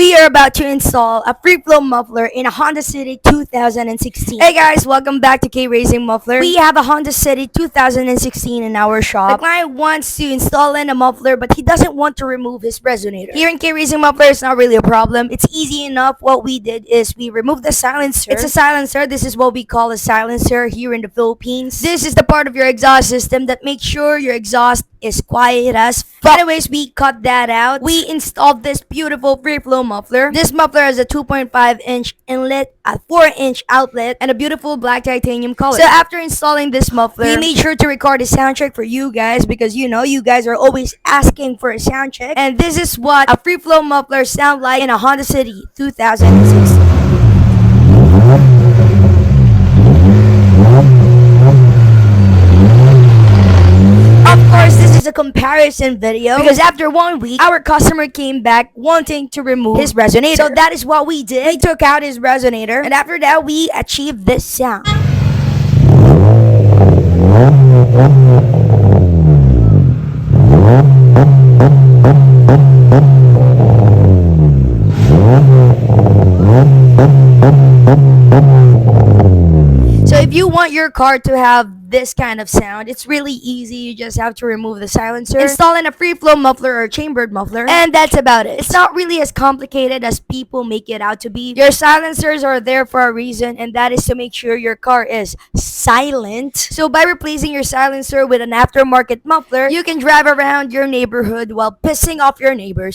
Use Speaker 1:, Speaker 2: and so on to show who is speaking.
Speaker 1: We are about to install a free flow muffler in a Honda City 2016. Hey guys, welcome back to K Racing Muffler. We have a Honda City 2016 in our shop. The client wants to install in a muffler, but he doesn't want to remove his resonator. Here in K Racing Muffler, it's not really a problem. It's easy enough. What we did is we removed the silencer. It's a silencer. This is what we call a silencer here in the Philippines. This is the part of your exhaust system that makes sure your exhaust is quiet as fuck. Anyways, we cut that out. We installed this beautiful free flow muffler. This muffler has a 2.5-inch inlet, a 4-inch outlet, and a beautiful black titanium color. So after installing this muffler, we made sure to record a sound check for you guys because you know you guys are always asking for a sound check. And this is what a free flow muffler sound like in a Honda City 2016. Of course, this is a comparison video because after 1 week, our customer came back wanting to remove his resonator. So that is what we did. We took out his resonator, and after that, we achieved this sound. So if you want your car to have this kind of sound, it's really easy. You just have to remove the silencer, install in a free flow muffler or chambered muffler, and that's about it. It's not really as complicated as people make it out to be. Your silencers are there for a reason, and that is to make sure your car is silent. So by replacing your silencer with an aftermarket muffler, you can drive around your neighborhood while pissing off your neighbors.